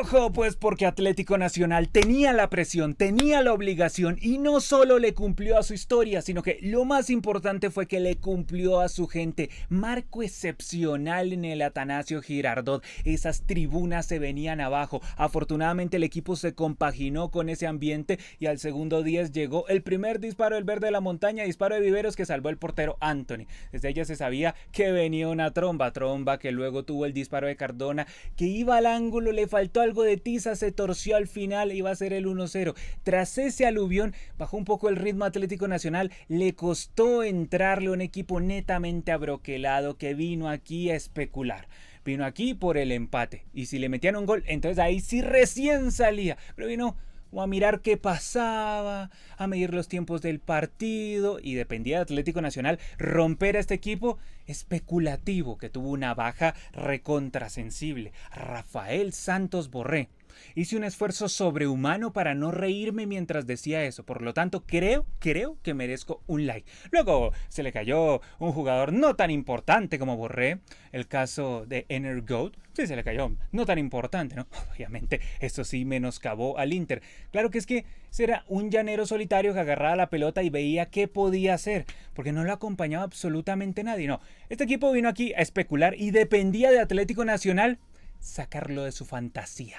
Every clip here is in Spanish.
Ojo, pues porque Atlético Nacional tenía la presión, tenía la obligación y no solo le cumplió a su historia, sino que lo más importante fue que le cumplió a su gente. Marco excepcional en el Atanasio Girardot, esas tribunas se venían abajo. Afortunadamente el equipo se compaginó con ese ambiente y al segundo 10 llegó el primer disparo del Verde de la Montaña, disparo de Viveros que salvó el portero Anthony. Desde ella se sabía que venía una tromba que luego tuvo el disparo de Cardona, que iba al ángulo, le faltó algo de tiza, se torció al final, iba a ser el 1-0. Tras ese aluvión, bajó un poco el ritmo Atlético Nacional, le costó entrarle a un equipo netamente abroquelado que vino aquí a especular. Vino aquí por el empate, y si le metían un gol, entonces ahí sí recién salía, pero vino o a mirar qué pasaba, a medir los tiempos del partido, y dependía de Atlético Nacional romper a este equipo especulativo que tuvo una baja recontrasensible. Rafael Santos Borré. Hice un esfuerzo sobrehumano para no reírme mientras decía eso, por lo tanto creo que merezco un like. Luego se le cayó un jugador no tan importante como Borré, el caso de Energoat, sí se le cayó, no tan importante, ¿no? Obviamente eso sí menoscabó al Inter. Claro que es que era un llanero solitario que agarraba la pelota y veía qué podía hacer, porque no lo acompañaba absolutamente nadie, no. Este equipo vino aquí a especular y dependía de Atlético Nacional sacarlo de su fantasía.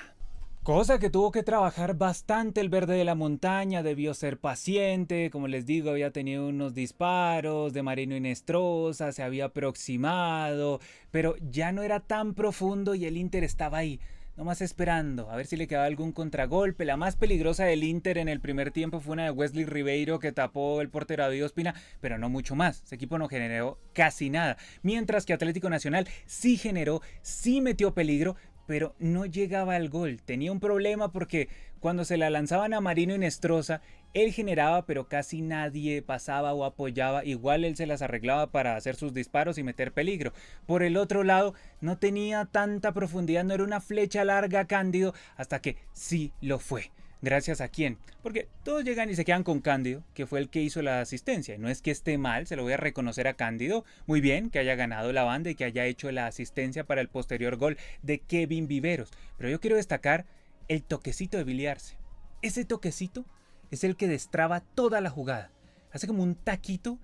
Cosa que tuvo que trabajar bastante el Verde de la Montaña, debió ser paciente, como les digo, había tenido unos disparos de Marino Inestrosa, se había aproximado, pero ya no era tan profundo y el Inter estaba ahí, nomás esperando, a ver si le quedaba algún contragolpe. La más peligrosa del Inter en el primer tiempo fue una de Wesley Ribeiro que tapó el portero David Ospina, pero no mucho más, ese equipo no generó casi nada, mientras que Atlético Nacional sí generó, sí metió peligro, pero no llegaba al gol. Tenía un problema porque cuando se la lanzaban a Marino Inestrosa, él generaba, pero casi nadie pasaba o apoyaba. Igual él se las arreglaba para hacer sus disparos y meter peligro. Por el otro lado, no tenía tanta profundidad, no era una flecha larga Cándido, hasta que sí lo fue. ¿Gracias a quién? Porque todos llegan y se quedan con Cándido, que fue el que hizo la asistencia. Y no es que esté mal, se lo voy a reconocer a Cándido. Muy bien que haya ganado la banda y que haya hecho la asistencia para el posterior gol de Kevin Viveros. Pero yo quiero destacar el toquecito de Willy Arce. Ese toquecito es el que destraba toda la jugada. Hace como un taquito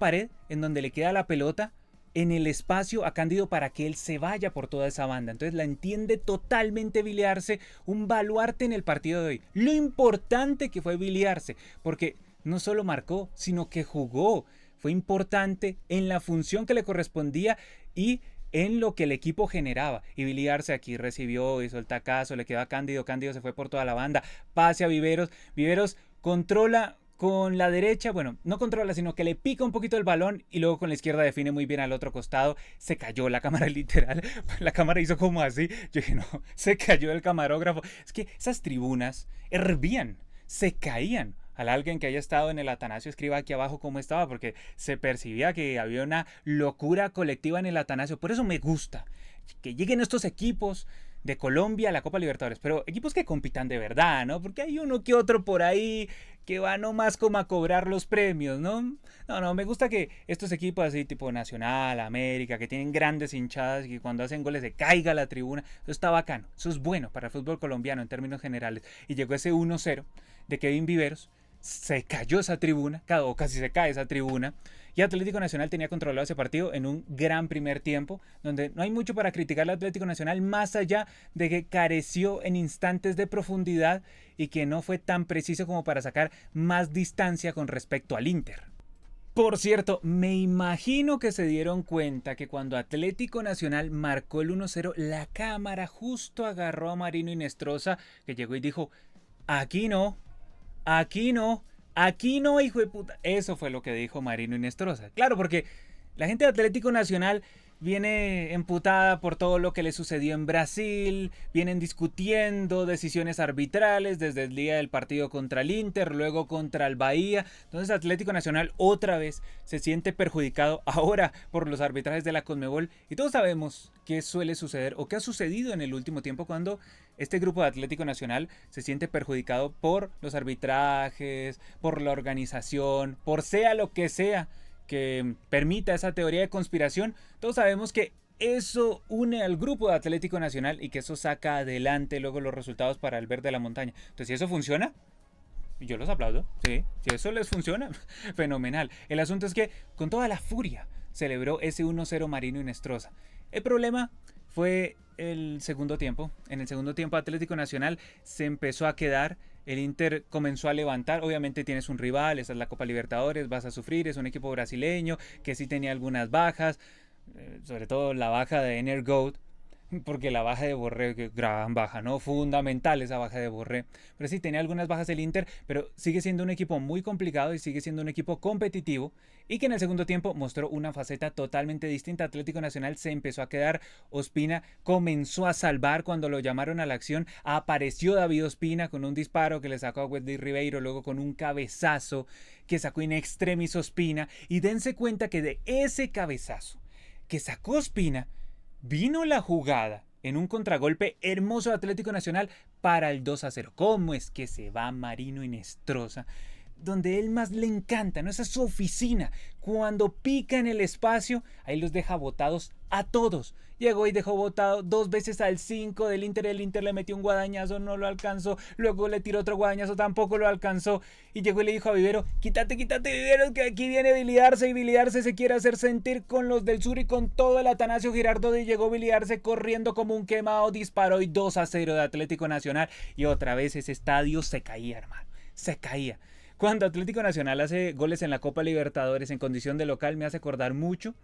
pared, en donde le queda la pelota en el espacio a Cándido para que él se vaya por toda esa banda. Entonces la entiende totalmente Willy Arce, un baluarte en el partido de hoy. Lo importante que fue Willy Arce, porque no solo marcó, sino que jugó. Fue importante en la función que le correspondía y en lo que el equipo generaba. Y Willy Arce aquí recibió, hizo el tacazo, le quedó a Cándido, Cándido se fue por toda la banda, pase a Viveros, Viveros controla con la derecha, bueno, no controla, sino que le pica un poquito el balón y luego con la izquierda define muy bien al otro costado. Se cayó la cámara literal, la cámara hizo como así. Yo dije, no, se cayó el camarógrafo. Es que esas tribunas hervían, se caían. A alguien que haya estado en el Atanasio escriba aquí abajo cómo estaba, porque se percibía que había una locura colectiva en el Atanasio. Por eso me gusta que lleguen estos equipos de Colombia a la Copa Libertadores, pero equipos que compitan de verdad, ¿no? Porque hay uno que otro por ahí que va nomás como a cobrar los premios, ¿no? No, me gusta que estos equipos así tipo Nacional, América, que tienen grandes hinchadas y que cuando hacen goles se caiga la tribuna, eso está bacano, eso es bueno para el fútbol colombiano en términos generales. Y llegó ese 1-0 de Kevin Viveros, se cayó esa tribuna, o casi se cae esa tribuna, y Atlético Nacional tenía controlado ese partido en un gran primer tiempo, donde no hay mucho para criticar al Atlético Nacional, más allá de que careció en instantes de profundidad y que no fue tan preciso como para sacar más distancia con respecto al Inter. Por cierto, me imagino que se dieron cuenta que cuando Atlético Nacional marcó el 1-0, la cámara justo agarró a Marino Inestrosa, que llegó y dijo, aquí no, hijo de puta. Eso fue lo que dijo Marino Inestrosa. Claro, porque la gente de Atlético Nacional viene emputada por todo lo que le sucedió en Brasil, vienen discutiendo decisiones arbitrales desde el día del partido contra el Inter, luego contra el Bahía. Entonces Atlético Nacional otra vez se siente perjudicado ahora por los arbitrajes de la Conmebol, y todos sabemos qué suele suceder o qué ha sucedido en el último tiempo cuando este grupo de Atlético Nacional se siente perjudicado por los arbitrajes, por la organización, por sea lo que sea que permita esa teoría de conspiración. Todos sabemos que eso une al grupo de Atlético Nacional y que eso saca adelante luego los resultados para el verde de la montaña. Entonces, si eso funciona, yo los aplaudo, sí, si eso les funciona, fenomenal. El asunto es que con toda la furia celebró ese 1-0 Marino y Nostroza. El problema fue el segundo tiempo. En el segundo tiempo Atlético Nacional se empezó a quedar, el Inter comenzó a levantar, obviamente tienes un rival, esa es la Copa Libertadores, vas a sufrir, es un equipo brasileño que sí tenía algunas bajas, sobre todo la baja de Energoat, porque la baja de Borré, que gran baja, ¿no? Fundamental esa baja de Borré. Pero sí, tenía algunas bajas el Inter, pero sigue siendo un equipo muy complicado y sigue siendo un equipo competitivo y que en el segundo tiempo mostró una faceta totalmente distinta. Atlético Nacional se empezó a quedar, Ospina comenzó a salvar cuando lo llamaron a la acción, apareció David Ospina con un disparo que le sacó a Wesley Ribeiro, luego con un cabezazo que sacó in extremis Ospina, y dense cuenta que de ese cabezazo que sacó Ospina, vino la jugada en un contragolpe hermoso de Atlético Nacional para el 2-0. ¿Cómo es que se va Marino y Nostroza? Donde él más le encanta, ¿no? Esa es su oficina. Cuando pica en el espacio, ahí los deja botados a todos. Llegó y dejó botado 2 veces al 5 del Inter. El Inter le metió un guadañazo, no lo alcanzó. Luego le tiró otro guadañazo, tampoco lo alcanzó. Y llegó y le dijo a Vivero: quítate, Vivero, que aquí viene Biliarse. Y Biliarse se quiere hacer sentir con los del sur y con todo el Atanasio Girardot. Y llegó Biliarse corriendo como un quemado, disparó y 2-0 de Atlético Nacional. Y otra vez ese estadio se caía, hermano. Se caía. Cuando Atlético Nacional hace goles en la Copa Libertadores en condición de local, me hace acordar mucho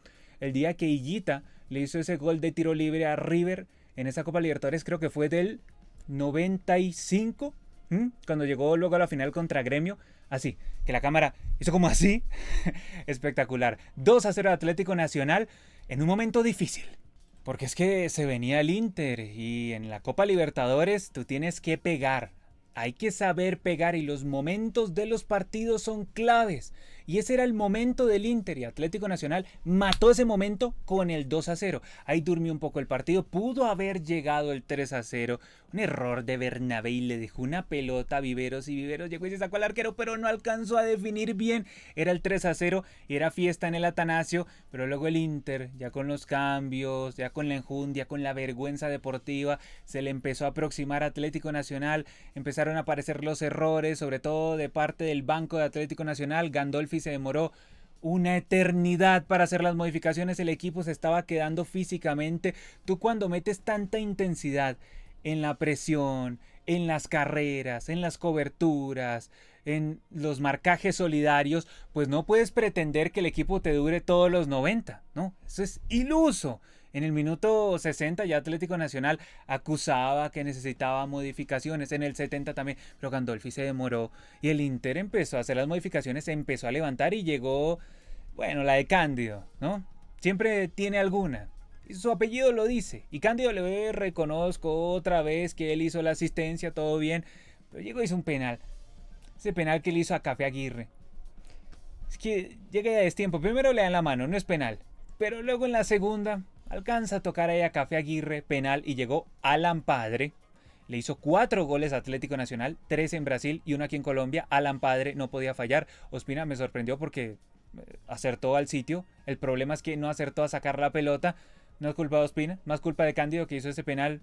el día que Higuita le hizo ese gol de tiro libre a River en esa Copa Libertadores, creo que fue del 95, cuando llegó luego a la final contra Gremio. Así, que la cámara hizo como así. Espectacular. 2-0 Atlético Nacional en un momento difícil. Porque es que se venía el Inter y en la Copa Libertadores tú tienes que pegar. Hay que saber pegar y los momentos de los partidos son claves. Y ese era el momento del Inter y Atlético Nacional mató ese momento con el 2-0. Ahí durmió un poco el partido. Pudo haber llegado el 3-0. Un error de Bernabé y le dejó una pelota a Viveros. Y Viveros llegó y se sacó al arquero, pero no alcanzó a definir bien. Era el 3-0 y era fiesta en el Atanasio. Pero luego el Inter, ya con los cambios, ya con la enjundia, con la vergüenza deportiva, se le empezó a aproximar a Atlético Nacional. Empezaron a aparecer los errores, sobre todo de parte del banco de Atlético Nacional. Gandolfi se demoró una eternidad para hacer las modificaciones, el equipo se estaba quedando físicamente. Tú cuando metes tanta intensidad en la presión, en las carreras, en las coberturas, en los marcajes solidarios, pues no puedes pretender que el equipo te dure todos los 90, ¿no? Eso es iluso. En el minuto 60 ya Atlético Nacional acusaba que necesitaba modificaciones, en el 70 también, pero Gandolfi se demoró y el Inter empezó a hacer las modificaciones, se empezó a levantar y llegó, bueno, la de Cándido, ¿no? Siempre tiene alguna. Y su apellido lo dice. Y Cándido le reconozco otra vez que él hizo la asistencia, todo bien, pero llegó y hizo un penal. Ese penal que le hizo a Café Aguirre. Es que llega ya a destiempo. Primero le dan la mano, no es penal. Pero luego en la segunda alcanza a tocar ahí a Café Aguirre, penal, y llegó Alan Padre. Le hizo 4 goles a Atlético Nacional, 3 en Brasil y 1 aquí en Colombia. Alan Padre no podía fallar. Ospina me sorprendió porque acertó al sitio. El problema es que no acertó a sacar la pelota. No es culpa de Ospina, más culpa de Cándido, que hizo ese penal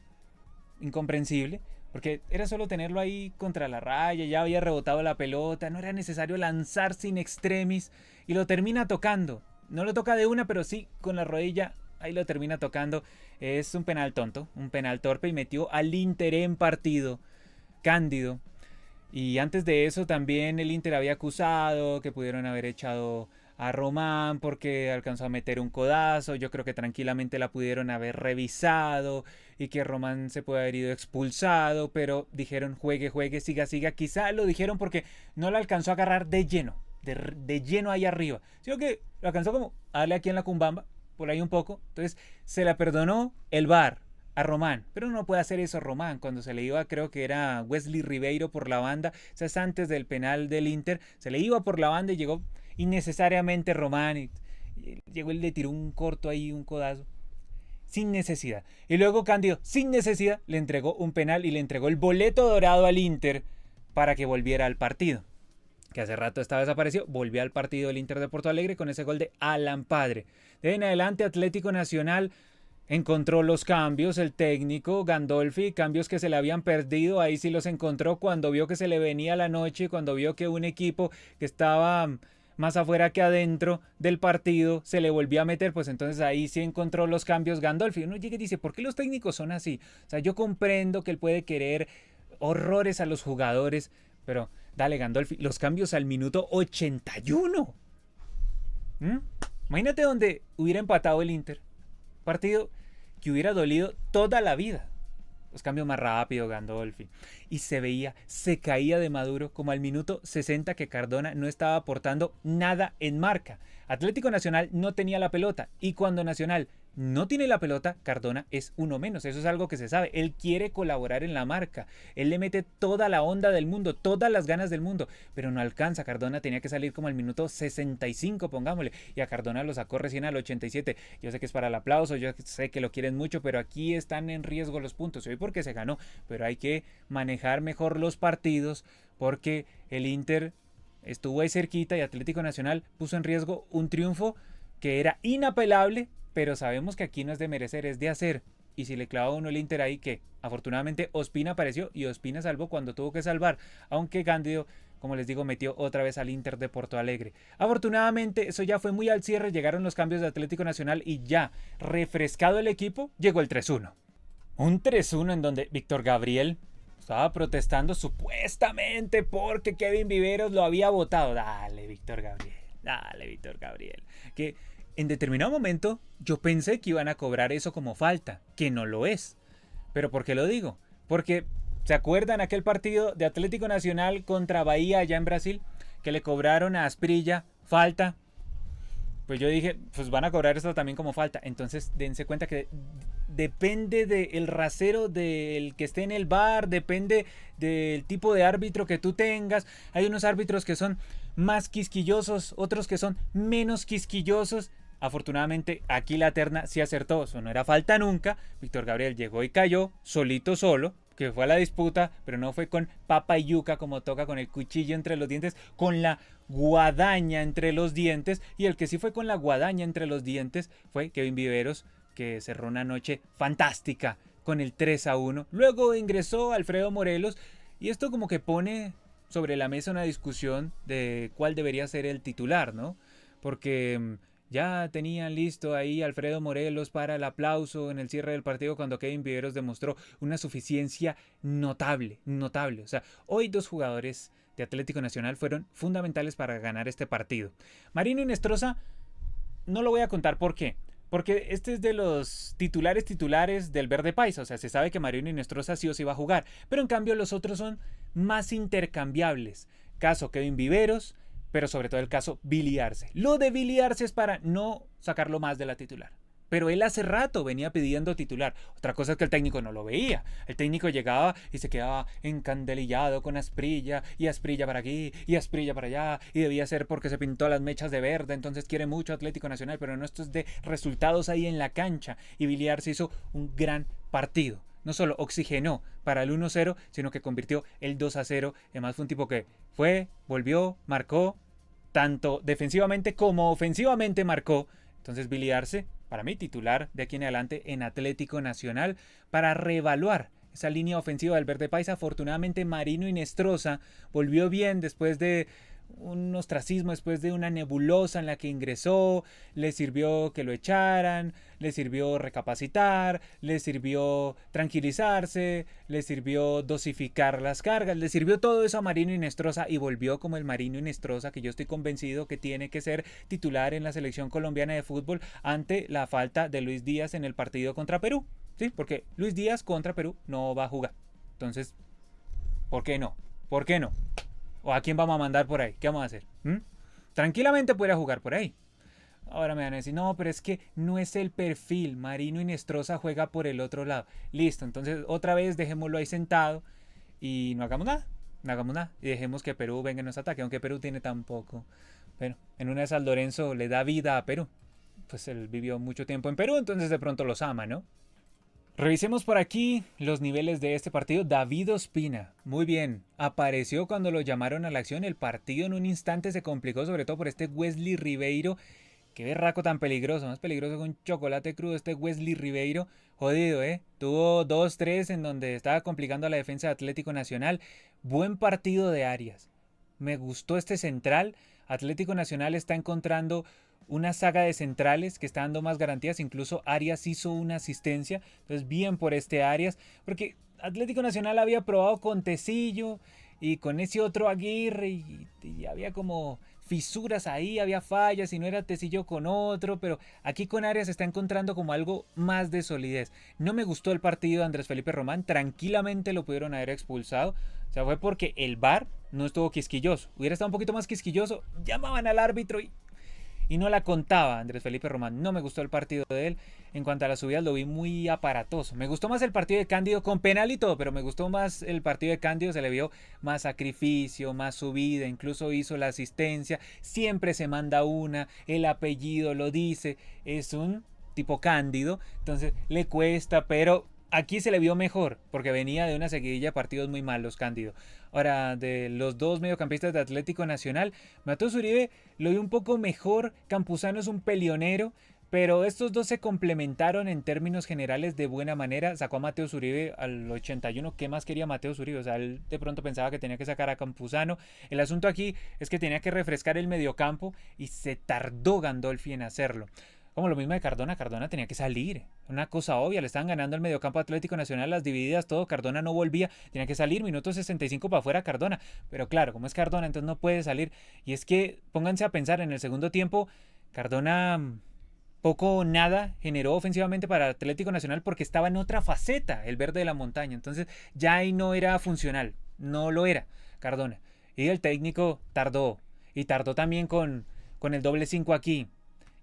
incomprensible. Porque era solo tenerlo ahí contra la raya, ya había rebotado la pelota, no era necesario lanzar sin extremis. Y lo termina tocando. No lo toca de una, pero sí con la rodilla. Ahí lo termina tocando. Es un penal tonto, un penal torpe y metió al Inter en partido. Cándido. Y antes de eso también el Inter había acusado que pudieron haber echado a Román porque alcanzó a meter un codazo. Yo creo que tranquilamente la pudieron haber revisado y que Román se puede haber ido expulsado, pero dijeron juegue, siga. Quizá lo dijeron porque no la alcanzó a agarrar de lleno, de lleno ahí arriba, sino que lo alcanzó como a darle aquí en la cumbamba, por ahí un poco. Entonces se la perdonó el VAR a Román, pero no puede hacer eso Román cuando se le iba, creo que era Wesley Ribeiro por la banda, o sea, es antes del penal del Inter, se le iba por la banda y llegó innecesariamente Román y llegó y le tiró un corto ahí, un codazo sin necesidad, y luego Cándido sin necesidad le entregó un penal y le entregó el boleto dorado al Inter para que volviera al partido, que hace rato estaba desaparecido. Volvió al partido del Inter de Porto Alegre con ese gol de Alan Padre. De ahí en adelante Atlético Nacional Encontró los cambios, el técnico Gandolfi, cambios que se le habían perdido, ahí sí los encontró cuando vio que se le venía la noche, cuando vio que un equipo que estaba más afuera que adentro del partido se le volvió a meter, pues entonces ahí sí encontró los cambios Gandolfi. Uno llega y dice, ¿por qué los técnicos son así? O sea, yo comprendo que él puede querer horrores a los jugadores, pero dale Gandolfi, los cambios al minuto 81. ¿Mm? Imagínate donde hubiera empatado el Inter. Partido que hubiera dolido toda la vida. Los cambios más rápido, Gandolfi. Y se veía, se caía de Maduro como al minuto 60 que Cardona no estaba aportando nada en marca. Atlético Nacional no tenía la pelota y cuando Nacional no tiene la pelota, Cardona es uno menos. Eso es algo que se sabe. Él quiere colaborar en la marca. Él le mete toda la onda del mundo, todas las ganas del mundo, pero no alcanza. Cardona tenía que salir como al minuto 65, pongámosle, y a Cardona lo sacó recién al 87. Yo sé que es para el aplauso, yo sé que lo quieren mucho, pero aquí están en riesgo los puntos. Hoy porque se ganó, pero hay que manejar mejor los partidos porque el Inter estuvo ahí cerquita y Atlético Nacional puso en riesgo un triunfo que era inapelable, pero sabemos que aquí no es de merecer, es de hacer. Y si le clava uno el Inter ahí, que afortunadamente Ospina apareció y Ospina salvó cuando tuvo que salvar, aunque Cándido, como les digo, metió otra vez al Inter de Porto Alegre. Afortunadamente eso ya fue muy al cierre, llegaron los cambios de Atlético Nacional y ya refrescado el equipo, llegó el 3-1. Un 3-1 en donde Víctor Gabriel estaba protestando supuestamente porque Kevin Viveros lo había votado. Dale, Víctor Gabriel. Que en determinado momento yo pensé que iban a cobrar eso como falta, que no lo es. ¿Pero por qué lo digo? Porque, ¿se acuerdan aquel partido de Atlético Nacional contra Bahía allá en Brasil? Que le cobraron a Asprilla falta. Pues yo dije, pues van a cobrar esto también como falta. Entonces dense cuenta que depende del rasero del que esté en el bar, depende del tipo de árbitro que tú tengas. Hay unos árbitros que son más quisquillosos, otros que son menos quisquillosos. Afortunadamente aquí la terna sí acertó, eso no era falta nunca. Víctor Gabriel llegó y cayó solito solo, que fue a la disputa, pero no fue con papa y yuca como toca, con el cuchillo entre los dientes, con la guadaña entre los dientes. Y el que sí fue con la guadaña entre los dientes fue Kevin Viveros, que cerró una noche fantástica con el 3-1. Luego ingresó Alfredo Morelos y esto como que pone sobre la mesa una discusión de cuál debería ser el titular, ¿no? Porque ya tenían listo ahí Alfredo Morelos para el aplauso en el cierre del partido cuando Kevin Viveros demostró una suficiencia notable. O sea, hoy dos jugadores de Atlético Nacional fueron fundamentales para ganar este partido. Marino Inestrosa, no lo voy a contar por qué. Porque este es de los titulares del Verde Paisa. O sea, se sabe que Marino Inestrosa sí o sí va a jugar. Pero en cambio los otros son más intercambiables. Caso Kevin Viveros, pero sobre todo el caso Billy Arce. Lo de Billy Arce es para no sacarlo más de la titular. Pero él hace rato venía pidiendo titular. Otra cosa es que el técnico no lo veía. El técnico llegaba y se quedaba encandelillado con Asprilla, y Asprilla para aquí, y Asprilla para allá, y debía ser porque se pintó las mechas de verde, entonces quiere mucho Atlético Nacional, pero no, esto es de resultados ahí en la cancha. Y Billy Arce hizo un gran partido. No solo oxigenó para el 1-0, sino que convirtió el 2-0. Además fue un tipo que fue, volvió, marcó, tanto defensivamente como ofensivamente marcó. Entonces Billy Arce, para mí, titular de aquí en adelante en Atlético Nacional para reevaluar esa línea ofensiva del Verde Paisa. Afortunadamente Marino Inestrosa volvió bien después de un ostracismo, después de una nebulosa en la que ingresó. Le sirvió que lo echaran, le sirvió recapacitar, le sirvió tranquilizarse, le sirvió dosificar las cargas, le sirvió todo eso a Marino Inestrosa y volvió como el Marino Inestrosa que yo estoy convencido que tiene que ser titular en la selección colombiana de fútbol ante la falta de Luis Díaz en el partido contra Perú. Sí, porque Luis Díaz contra Perú no va a jugar. Entonces, ¿por qué no? ¿Por qué no? ¿O a quién vamos a mandar por ahí? ¿Qué vamos a hacer? Tranquilamente podría jugar por ahí. Ahora me van a decir, no, pero es que no es el perfil. Marino Inestrosa juega por el otro lado. Listo, entonces otra vez dejémoslo ahí sentado y no hagamos nada. No hagamos nada. Y dejemos que Perú venga y nos ataque, aunque Perú tiene tan poco. Bueno, en una de esas Lorenzo le da vida a Perú. Pues él vivió mucho tiempo en Perú, entonces de pronto los ama, ¿no? Revisemos por aquí los niveles de este partido. David Ospina, muy bien, apareció cuando lo llamaron a la acción. El partido en un instante se complicó, sobre todo por este Wesley Ribeiro, Qué berraco tan peligroso, más peligroso que un chocolate crudo este Wesley Ribeiro. Jodido, ¿eh? Tuvo dos, tres en donde estaba complicando a la defensa de Atlético Nacional. Buen partido de Arias. Me gustó este central. Atlético Nacional está encontrando una saga de centrales que está dando más garantías. Incluso Arias hizo una asistencia. Entonces, bien por este Arias. Porque Atlético Nacional había probado con Tecillo y con ese otro Aguirre. Y había como fisuras ahí, había fallas y no era Tecillo con otro, pero aquí con Arias se está encontrando como algo más de solidez. No me gustó el partido de Andrés Felipe Román, tranquilamente lo pudieron haber expulsado, o sea, fue porque el VAR no estuvo quisquilloso. Hubiera estado un poquito más quisquilloso, llamaban al árbitro y no la contaba Andrés Felipe Román. No me gustó el partido de él. En cuanto a las subidas lo vi muy aparatoso. Me gustó más el partido de Cándido con penal y todo, pero me gustó más el partido de Cándido. Se le vio más sacrificio, más subida, incluso hizo la asistencia. Siempre se manda una, el apellido lo dice. Es un tipo Cándido, entonces le cuesta, pero aquí se le vio mejor, porque venía de una seguidilla de partidos muy malos, Cándido. Ahora, de los dos mediocampistas de Atlético Nacional, Mateus Uribe lo vi un poco mejor, Campuzano es un peleonero, pero estos dos se complementaron en términos generales de buena manera. Sacó a Mateus Uribe al 81. ¿Qué más quería Mateus Uribe? O sea, él de pronto pensaba que tenía que sacar a Campuzano. El asunto aquí es que tenía que refrescar el mediocampo y se tardó Gandolfi en hacerlo. Como lo mismo de Cardona, Cardona tenía que salir. Una cosa obvia, le estaban ganando el mediocampo Atlético Nacional, las divididas, todo. Cardona no volvía, tenía que salir, minuto 65 para afuera Cardona. Pero claro, como es Cardona, entonces no puede salir. Y es que, pónganse a pensar, en el segundo tiempo, Cardona poco o nada generó ofensivamente para Atlético Nacional porque estaba en otra faceta, el verde de la montaña. Entonces ya ahí no era funcional, no lo era Cardona. Y el técnico tardó, y tardó también con el doble 5 aquí.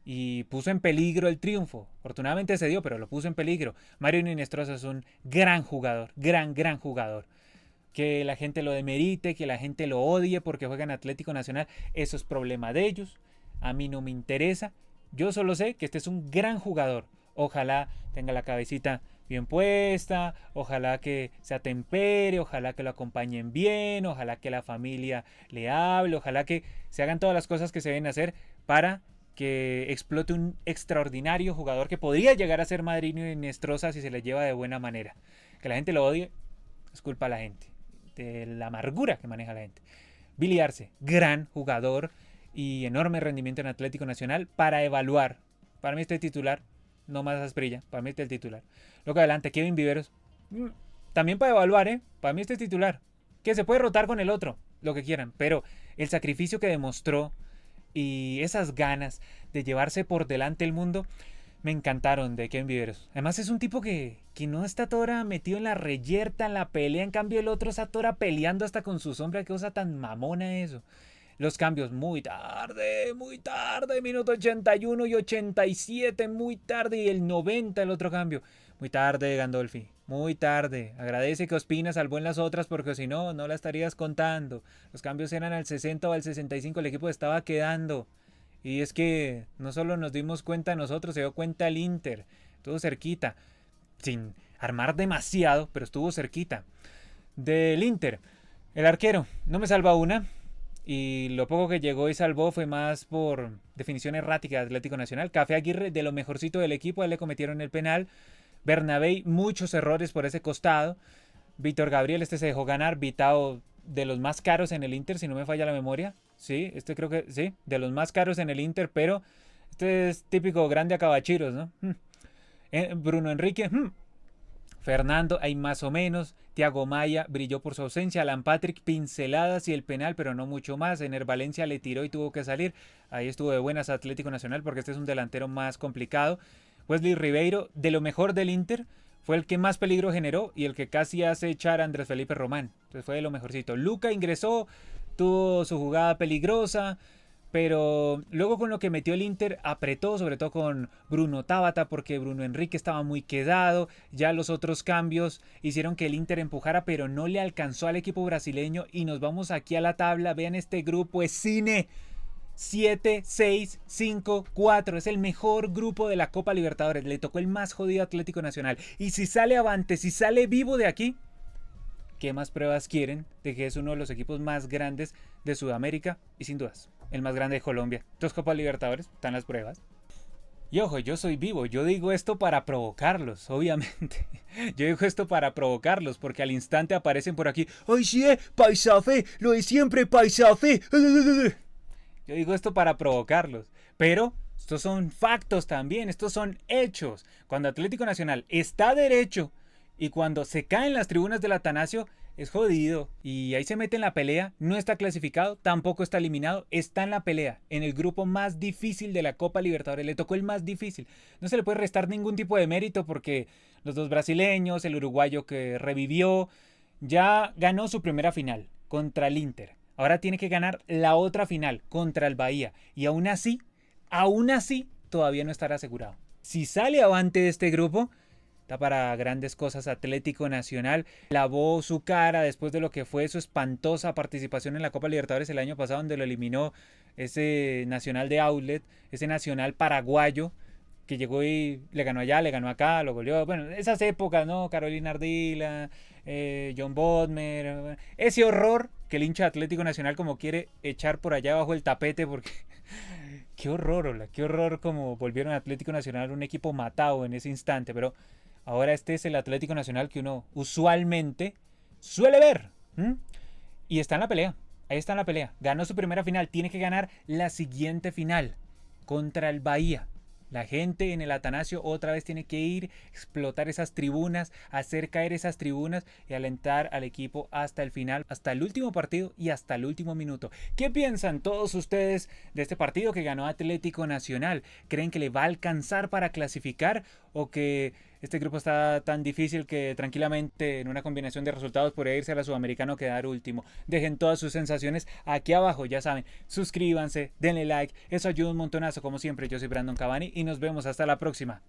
Y puso en peligro el triunfo. Afortunadamente se dio, pero lo puso en peligro. Mario Inestrosa es un gran jugador, gran jugador. Que la gente lo demerite, que la gente lo odie porque juega en Atlético Nacional, eso es problema de ellos. A mí no me interesa. Yo solo sé que este es un gran jugador. Ojalá tenga la cabecita bien puesta, ojalá que se atempere, ojalá que lo acompañen bien, ojalá que la familia le hable, ojalá que se hagan todas las cosas que se deben hacer para que explote un extraordinario jugador que podría llegar a ser Madriño y Nestroza si se le lleva de buena manera. Que la gente lo odie es culpa de la gente, de la amargura que maneja la gente. Billy Arce, gran jugador y enorme rendimiento en Atlético Nacional para evaluar. Para mí este titular, no más Asprilla, para mí este el titular. Luego adelante, Kevin Viveros, también para evaluar, para mí este titular. Que se puede rotar con el otro, lo que quieran, pero el sacrificio que demostró y esas ganas de llevarse por delante el mundo me encantaron de Kevin Viveros. Además es un tipo que no está toda metido en la reyerta, en la pelea. En cambio el otro está toda peleando hasta con su sombra. Qué cosa tan mamona eso. Los cambios muy tarde, minuto 81 y 87, muy tarde. Y el 90 el otro cambio. Muy tarde, Gandolfi, muy tarde. Agradece que Ospina salvó en las otras porque si no, no la estarías contando. Los cambios eran al 60 o al 65, el equipo estaba quedando. Y es que no solo nos dimos cuenta nosotros, se dio cuenta el Inter. Estuvo cerquita, sin armar demasiado, pero estuvo cerquita. Del Inter, el arquero no me salva una. Y lo poco que llegó y salvó fue más por definición errática de Atlético Nacional. Café Aguirre, de lo mejorcito del equipo, a él le cometieron el penal. Bernabé, muchos errores por ese costado. Víctor Gabriel, este se dejó ganar. Vitao, de los más caros en el Inter, si no me falla la memoria. Sí, este creo que sí, de los más caros en el Inter, pero este es típico grande a cabachiros, ¿no? Bruno Enrique, Fernando, hay más o menos. Thiago Maya brilló por su ausencia. Alan Patrick, pinceladas y el penal, pero no mucho más. Ener Valencia le tiró y tuvo que salir. Ahí estuvo de buenas Atlético Nacional porque este es un delantero más complicado. Wesley Ribeiro, de lo mejor del Inter, fue el que más peligro generó y el que casi hace echar a Andrés Felipe Román. Entonces fue de lo mejorcito. Luca ingresó, tuvo su jugada peligrosa, pero luego con lo que metió el Inter apretó, sobre todo con Bruno Tabata, porque Bruno Enrique estaba muy quedado. Ya los otros cambios hicieron que el Inter empujara, pero no le alcanzó al equipo brasileño. Y nos vamos aquí a la tabla. Vean este grupo, es cine. 7, 6, 5, 4. Es el mejor grupo de la Copa Libertadores. Le tocó el más jodido Atlético Nacional. Y si sale avante, si sale vivo de aquí, ¿qué más pruebas quieren de que es uno de los equipos más grandes de Sudamérica? Y sin dudas. el más grande de Colombia. Dos Copas Libertadores, están las pruebas. Y ojo, yo soy vivo, yo digo esto para provocarlos, obviamente. Yo digo esto para provocarlos, porque al instante aparecen por aquí. ¡Ay, sí, paisafe! ¡Lo de siempre, paisafe! Yo digo esto para provocarlos, pero estos son factos también, estos son hechos. Cuando Atlético Nacional está derecho y cuando se caen las tribunas del Atanasio, es jodido. Y ahí se mete en la pelea, no está clasificado, tampoco está eliminado, está en la pelea, en el grupo más difícil de la Copa Libertadores, le tocó el más difícil. No se le puede restar ningún tipo de mérito porque los dos brasileños, el uruguayo que revivió, ya ganó su primera final contra el Inter. Ahora tiene que ganar la otra final contra el Bahía. Y aún así, todavía no estará asegurado. Si sale avante de este grupo, está para grandes cosas. Atlético Nacional lavó su cara después de lo que fue su espantosa participación en la Copa Libertadores el año pasado, donde lo eliminó ese Nacional de Outlet, ese Nacional paraguayo, que llegó y le ganó allá, le ganó acá, lo goleó. Bueno, esas épocas, ¿no? Carolina Ardila, John Bodmer, ese horror que el hincha de Atlético Nacional como quiere echar por allá bajo el tapete porque... Qué horror, hola, qué horror como volvieron a Atlético Nacional un equipo matado en ese instante, pero ahora este es el Atlético Nacional que uno usualmente suele ver. Y está en la pelea, ahí está en la pelea. Ganó su primera final, tiene que ganar la siguiente final contra el Bahía. La gente en el Atanasio otra vez tiene que ir, explotar esas tribunas, hacer caer esas tribunas y alentar al equipo hasta el final, hasta el último partido y hasta el último minuto. ¿Qué piensan todos ustedes de este partido que ganó Atlético Nacional? ¿Creen que le va a alcanzar para clasificar o que este grupo está tan difícil que tranquilamente en una combinación de resultados podría irse a la Sudamericana o quedar último? Dejen todas sus sensaciones aquí abajo, ya saben, suscríbanse, denle like, eso ayuda un montonazo como siempre. Yo soy Brandon Cavani y nos vemos hasta la próxima.